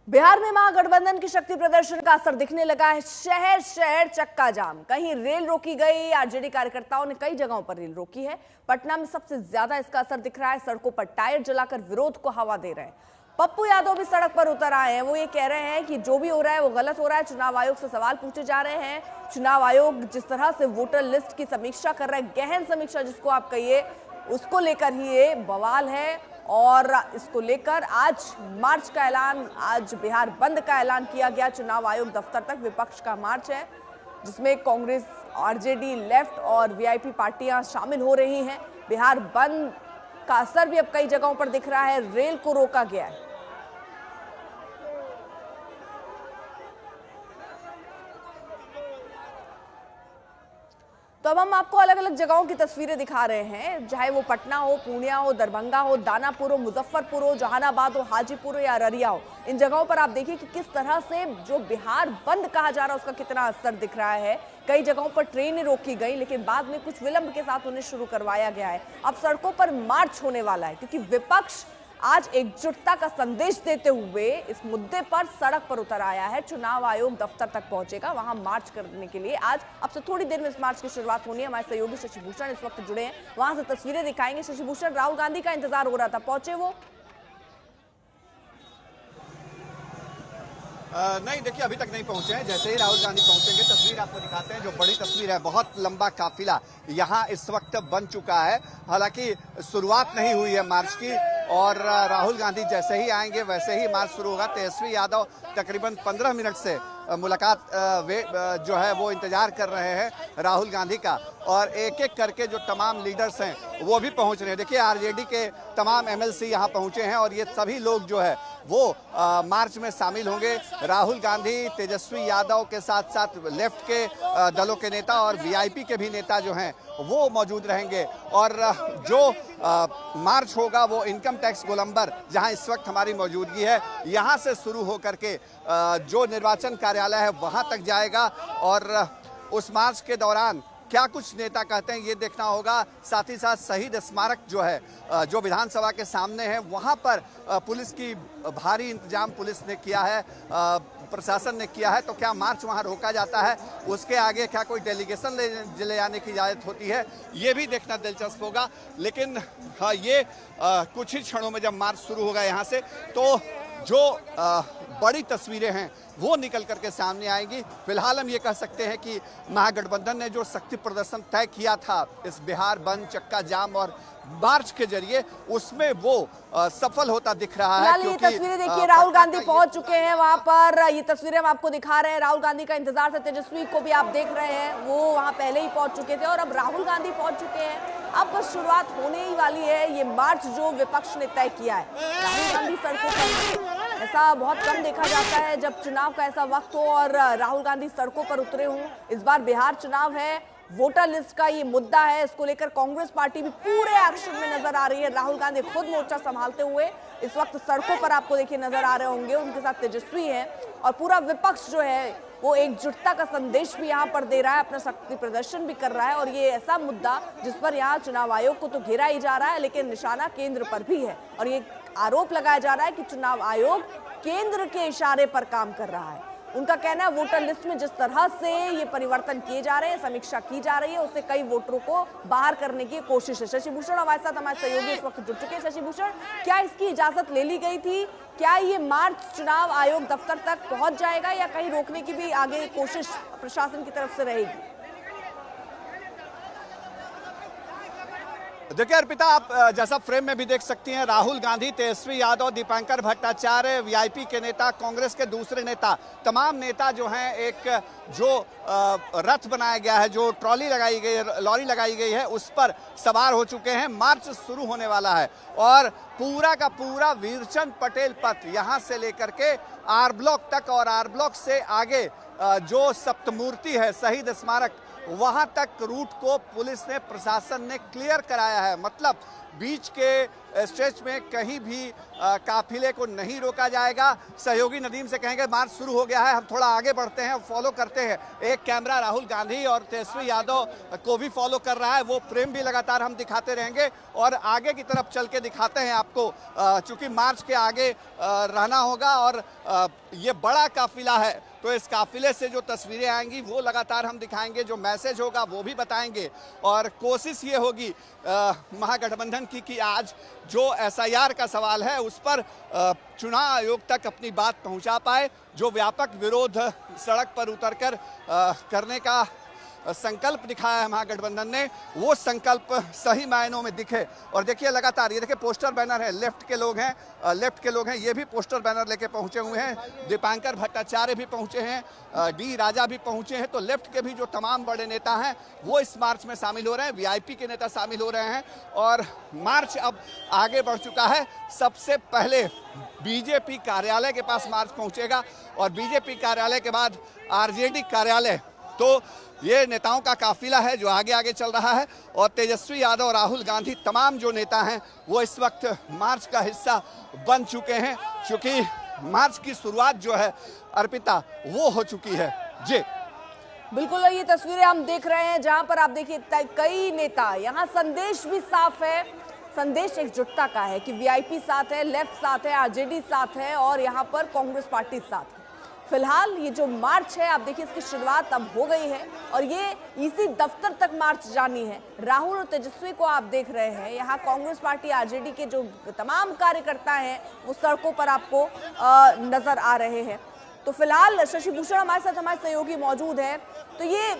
बिहार में महागठबंधन की शक्ति प्रदर्शन का असर दिखने लगा है। शहर शहर चक्का जाम, कहीं रेल रोकी गई। आरजेडी कार्यकर्ताओं ने कई जगहों पर रेल रोकी है। पटना में सबसे ज्यादा इसका असर दिख रहा है। सड़कों पर टायर जलाकर विरोध को हवा दे रहे हैं। पप्पू यादव भी सड़क पर उतर आए हैं। वो ये कह रहे हैं कि जो भी हो रहा है वो गलत हो रहा है। चुनाव आयोग से सवाल पूछे जा रहे हैं। चुनाव आयोग जिस तरह से वोटर लिस्ट की समीक्षा कर रहा है, गहन समीक्षा जिसको आप कहिए, उसको लेकर ही ये बवाल है। और इसको लेकर आज मार्च का ऐलान, आज बिहार बंद का ऐलान किया गया। चुनाव आयोग दफ्तर तक विपक्ष का मार्च है, जिसमें कांग्रेस, आरजेडी, लेफ्ट और वीआईपी पार्टियां शामिल हो रही हैं। बिहार बंद का असर भी अब कई जगहों पर दिख रहा है। रेल को रोका गया है। तो अब हम आपको अलग अलग जगहों की तस्वीरें दिखा रहे हैं, चाहे वो पटना हो, पूर्णिया हो, दरभंगा हो, दानापुर हो, मुजफ्फरपुर हो, जहानाबाद हो, हाजीपुर हो या अररिया हो। इन जगहों पर आप देखिए कि किस तरह से जो बिहार बंद कहा जा रहा है उसका कितना असर दिख रहा है। कई जगहों पर ट्रेनें रोकी गई, लेकिन बाद में कुछ विलंब के साथ उन्हें शुरू करवाया गया है। अब सड़कों पर मार्च होने वाला है, क्योंकि विपक्ष आज एकजुटता का संदेश देते हुए इस मुद्दे पर सड़क पर उतर आया है। चुनाव आयोग दफ्तर तक पहुंचेगा, वहां मार्च करने के लिए। आज अब से थोड़ी देर में इस मार्च की शुरुआत होनी है। हमारे सहयोगी शशि भूषण इस वक्त जुड़े हैं, वहां से तस्वीरें दिखाएंगे। शशि भूषण, राहुल गांधी का इंतजार हो रहा था, पहुंचे वो? नहीं, देखिए अभी तक नहीं पहुंचे हैं। जैसे ही राहुल गांधी पहुंचेंगे तस्वीर आपको दिखाते हैं। जो बड़ी तस्वीर है, बहुत लंबा काफिला यहां इस वक्त बन चुका है। हालांकि शुरुआत नहीं हुई है मार्च की, और राहुल गांधी जैसे ही आएंगे वैसे ही मार्च शुरू होगा। तेजस्वी यादव तकरीबन 15 मिनट से मुलाकात जो है वो इंतजार कर रहे हैं राहुल गांधी का, और एक एक करके जो तमाम लीडर्स हैं वो भी पहुंच रहे हैं। देखिए आरजेडी के तमाम एमएलसी यहां पहुंचे हैं, और ये सभी लोग जो है वो मार्च में शामिल होंगे। राहुल गांधी, तेजस्वी यादव के साथ साथ लेफ्ट के दलों के नेता और वीआईपी के भी नेता जो हैं वो मौजूद रहेंगे। और जो मार्च होगा वो इनकम टैक्स गोलंबर, जहां इस वक्त हमारी मौजूदगी है, यहां से शुरू होकर के जो निर्वाचन कार्यालय है वहां तक जाएगा। और उस मार्च के दौरान क्या कुछ नेता कहते हैं ये देखना होगा। साथ ही साथ शहीद स्मारक जो है, जो विधानसभा के सामने है, वहां पर पुलिस की भारी इंतजाम पुलिस ने किया है, प्रशासन ने किया है। तो क्या मार्च वहां रोका जाता है, उसके आगे क्या कोई डेलीगेशन ले जाने की इजाजत होती है, ये भी देखना दिलचस्प होगा। लेकिन हाँ, ये कुछ ही क्षणों में जब मार्च शुरू होगा यहाँ से, तो जो बड़ी तस्वीरें हैं वो निकल करके सामने आएंगी। फिलहाल हम ये कह सकते हैं कि महागठबंधन ने जो शक्ति प्रदर्शन तय किया था इस बिहार बंद, चक्का जाम और मार्च के जरिए, उसमें वो सफल होता दिख रहा है। ये तस्वीरें देखिए, राहुल गांधी पहुंच चुके हैं वहां पर। ये तस्वीरें हम आपको दिखा रहे हैं। राहुल गांधी का इंतजार था। तेजस्वी को भी आप देख रहे हैं, वो वहां पहले ही पहुंच चुके थे, और अब राहुल गांधी पहुंच चुके हैं। अब बस शुरुआत होने ही वाली है। ये मार्च जो विपक्ष ने तय किया है, राहुल गांधी सड़कों पर, ऐसा बहुत कम देखा जाता है जब चुनाव का ऐसा वक्त हो और राहुल गांधी सड़कों पर उतरे हों। इस बार बिहार चुनाव है, वोटर लिस्ट का ये मुद्दा है। इसको लेकर कांग्रेस पार्टी भी पूरे एक्शन में नजर आ रही है। राहुल गांधी खुद मोर्चा संभालते हुए इस वक्त सड़कों पर आपको देखिए नजर आ रहे होंगे। उनके साथ तेजस्वी हैं, और पूरा विपक्ष जो है वो एकजुटता का संदेश भी यहाँ पर दे रहा है, अपना शक्ति प्रदर्शन भी कर रहा है। और ये ऐसा मुद्दा जिस पर यहाँ चुनाव आयोग को तो घेरा ही जा रहा है, लेकिन निशाना केंद्र पर भी है। और ये आरोप लगाया जा रहा है कि चुनाव आयोग केंद्र के इशारे पर काम कर रहा है। उनका कहना है वोटर लिस्ट में जिस तरह से ये परिवर्तन किए जा रहे हैं, समीक्षा की जा रही है, उससे कई वोटरों को बाहर करने की कोशिश है। शशि भूषण हमारे साथ, हमारे सहयोगी इस वक्त जुड़ चुके हैं। शशि भूषण, क्या इसकी इजाजत ले ली गई थी? क्या ये मार्च चुनाव आयोग दफ्तर तक पहुंच जाएगा, या कहीं रोकने की भी आगे कोशिश प्रशासन की तरफ से रहेगी? देखिए अर्पिता, आप जैसा फ्रेम में भी देख सकती हैं, राहुल गांधी, तेजस्वी यादव, दीपांकर भट्टाचार्य, वीआईपी के नेता, कांग्रेस के दूसरे नेता, तमाम नेता जो हैं, एक जो रथ बनाया गया है, जो ट्रॉली लगाई गई है, लॉरी लगाई गई है, उस पर सवार हो चुके हैं। मार्च शुरू होने वाला है, और पूरा का पूरा वीरचंद पटेल पथ यहाँ से लेकर के आर ब्लॉक तक, और आर ब्लॉक से आगे जो सप्तमूर्ति है, शहीद स्मारक, वहां तक रूट को पुलिस ने, प्रशासन ने क्लियर कराया है। मतलब बीच के स्ट्रेच में कहीं भी काफिले को नहीं रोका जाएगा। सहयोगी नदीम से कहेंगे मार्च शुरू हो गया है, हम थोड़ा आगे बढ़ते हैं, फॉलो करते हैं। एक कैमरा राहुल गांधी और तेजस्वी यादव को भी फॉलो कर रहा है, वो फ्रेम भी लगातार हम दिखाते रहेंगे और आगे की तरफ चल के दिखाते हैं आपको, चूंकि मार्च के आगे रहना होगा और ये बड़ा काफिला है तो इस काफिले से जो तस्वीरें आएंगी वो लगातार हम दिखाएंगे, जो मैसेज होगा वो भी बताएंगे। और कोशिश ये होगी महागठबंधन की कि आज जो SIR का सवाल है उस पर चुनाव आयोग तक अपनी बात पहुंचा पाए। जो व्यापक विरोध सड़क पर उतरकर करने का संकल्प दिखाया है महागठबंधन ने, वो संकल्प सही मायनों में दिखे। और देखिए लगातार ये देखिए पोस्टर बैनर है, लेफ्ट के लोग हैं, ये भी पोस्टर बैनर लेके पहुंचे हुए हैं। दीपांकर भट्टाचार्य भी पहुंचे हैं, डी राजा भी पहुंचे हैं। तो लेफ्ट के भी जो तमाम बड़े नेता हैं वो इस मार्च में शामिल हो रहे हैं, VIP के नेता शामिल हो रहे हैं और मार्च अब आगे बढ़ चुका है। सबसे पहले BJP कार्यालय के पास मार्च पहुंचेगा और BJP कार्यालय के बाद RJD कार्यालय। तो ये नेताओं का काफिला है जो आगे आगे चल रहा है और तेजस्वी यादव, राहुल गांधी, तमाम जो नेता हैं वो इस वक्त मार्च का हिस्सा बन चुके हैं, क्योंकि मार्च की शुरुआत जो है अर्पिता वो हो चुकी है। जी बिल्कुल, ये तस्वीरें हम देख रहे हैं जहां पर आप देखिए कई नेता, यहाँ संदेश भी साफ है, संदेश एकजुटता का है कि VIP साथ है, लेफ्ट साथ है, RJD साथ है और यहाँ पर कांग्रेस पार्टी साथ है। फिलहाल ये जो मार्च है आप देखिए इसकी शुरुआत अब हो गई है और ये इसी दफ्तर तक मार्च जानी है। राहुल और तेजस्वी को आप देख रहे हैं, यहाँ कांग्रेस पार्टी RJD के जो तमाम कार्यकर्ता हैं वो सड़कों पर आपको नजर आ रहे हैं। तो फिलहाल शशि भूषण हमारे साथ, हमारे सहयोगी मौजूद है। तो ये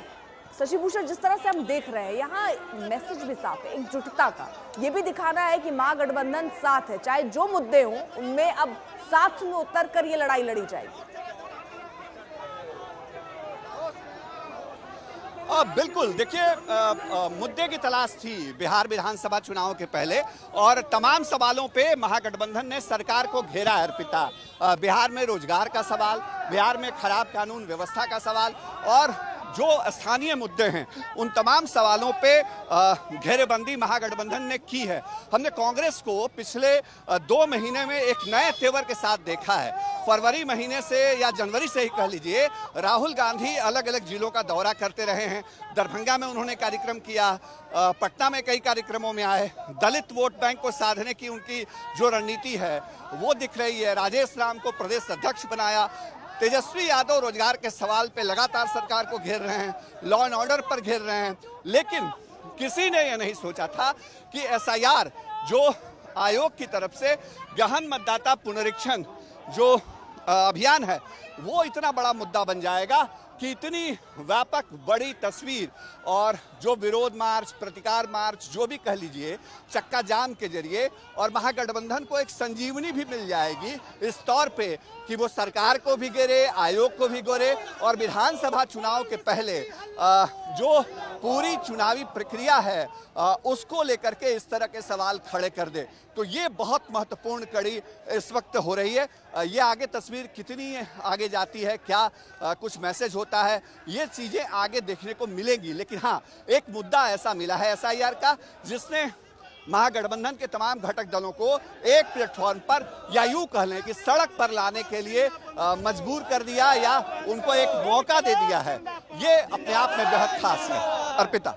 शशि भूषण, जिस तरह से हम देख रहे हैं यहाँ मैसेज भी साफ है एकजुटता का, ये भी दिखाना है कि महागठबंधन साथ है, चाहे जो मुद्दे हों उनमें अब साथ में उतर कर ये लड़ाई लड़ी जाएगी। बिल्कुल, देखिए मुद्दे की तलाश थी बिहार विधानसभा चुनाव के पहले और तमाम सवालों पे महागठबंधन ने सरकार को घेरा है अर्पिता। बिहार में रोजगार का सवाल, बिहार में खराब कानून व्यवस्था का सवाल और जो स्थानीय मुद्दे हैं उन तमाम सवालों पे घेरेबंदी महागठबंधन ने की है। हमने कांग्रेस को पिछले 2 महीने में एक नए तेवर के साथ देखा है। फरवरी महीने से या जनवरी से ही कह लीजिए, राहुल गांधी अलग अलग जिलों का दौरा करते रहे हैं। दरभंगा में उन्होंने कार्यक्रम किया, पटना में कई कार्यक्रमों में आए। दलित वोट बैंक को साधने की उनकी जो रणनीति है वो दिख रही है। राजेश राम को प्रदेश अध्यक्ष बनाया। तेजस्वी यादव रोजगार के सवाल पे लगातार सरकार को घेर रहे हैं, लॉ एंड ऑर्डर पर घेर रहे हैं। लेकिन किसी ने यह नहीं सोचा था कि SIR जो आयोग की तरफ से गहन मतदाता पुनरीक्षण जो अभियान है वो इतना बड़ा मुद्दा बन जाएगा कि इतनी व्यापक बड़ी तस्वीर और जो विरोध मार्च, प्रतिकार मार्च, जो भी कह लीजिए, चक्का जाम के जरिए और महागठबंधन को एक संजीवनी भी मिल जाएगी इस तौर पे कि वो सरकार को भी घेरे, आयोग को भी घेरे और विधानसभा चुनाव के पहले जो पूरी चुनावी प्रक्रिया है उसको लेकर के इस तरह के सवाल खड़े कर दे। तो ये बहुत महत्वपूर्ण कड़ी इस वक्त हो रही है। ये आगे तस्वीर कितनी आगे जाती है, क्या कुछ मैसेज होता है, ये चीजें आगे देखने को मिलेगी। लेकिन हाँ, एक मुद्दा ऐसा मिला है SIR का जिसने महागठबंधन के तमाम घटक दलों को एक प्लेटफॉर्म पर या यूं कह लें कि सड़क पर लाने के लिए मजबूर कर दिया या उनको एक मौका दे दिया है। ये अपने आप में बेहद खास है अर्पिता।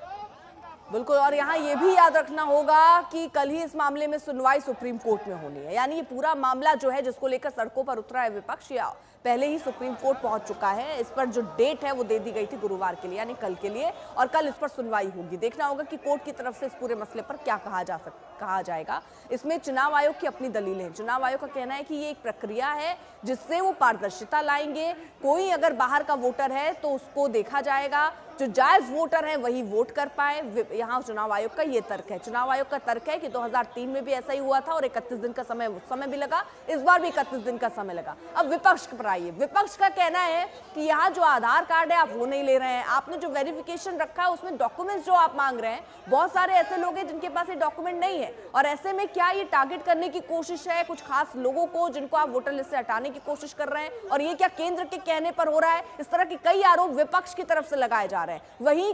बिल्कुल, और यहाँ ये भी याद रखना होगा कि कल ही इस मामले में सुनवाई सुप्रीम कोर्ट में होनी है। यानी ये पूरा मामला जो है जिसको लेकर सड़कों पर उतरा है विपक्ष, या पहले ही सुप्रीम कोर्ट पहुंच चुका है। इस पर जो डेट है वो दे दी गई थी गुरुवार के लिए, यानी कल के लिए, और कल इस पर सुनवाई होगी। देखना होगा कि कोर्ट की तरफ से इस पूरे मसले पर क्या कहा जाएगा। इसमें चुनाव आयोग की अपनी दलीलें हैं। चुनाव आयोग का कहना है कि ये एक प्रक्रिया है जिससे वो पारदर्शिता लाएंगे। कोई अगर बाहर का वोटर है तो उसको देखा जाएगा, जो जायज वोटर है वही वोट कर पाए। यहाँ चुनाव आयोग का ये तर्क है। चुनाव आयोग का तर्क है कि 2003 में भी ऐसा ही हुआ था और 31 दिन का समय उस समय भी लगा, इस बार भी 31 दिन का समय लगा। अब विपक्ष पर आइए। विपक्ष का कहना है कि यहाँ जो आधार कार्ड है आप वो नहीं ले रहे हैं, आपने जो वेरिफिकेशन रखा है उसमें डॉक्यूमेंट्स जो आप मांग रहे हैं, बहुत सारे ऐसे लोग हैं जिनके पास ये डॉक्यूमेंट नहीं है, और ऐसे में क्या ये टारगेट करने की कोशिश है कुछ खास लोगों को जिनको आप वोटर लिस्ट से हटाने की कोशिश कर रहे हैं, और ये क्या केंद्र के कहने पर हो रहा है? इस तरह के कई आरोप विपक्ष की तरफ से लगाए जा रहे हैं। वहीं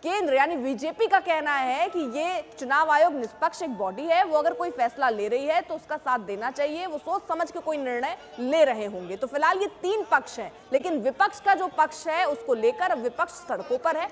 केंद्र यानी बीजेपी का कहना है कि ये चुनाव आयोग निष्पक्ष एक बॉडी है, वो अगर कोई फैसला ले रही है तो उसका साथ देना चाहिए, वो सोच समझ के कोई निर्णय ले रहे होंगे। तो फिलहाल ये तीन पक्ष हैं, लेकिन विपक्ष का जो पक्ष है उसको लेकर अब विपक्ष सड़कों पर है।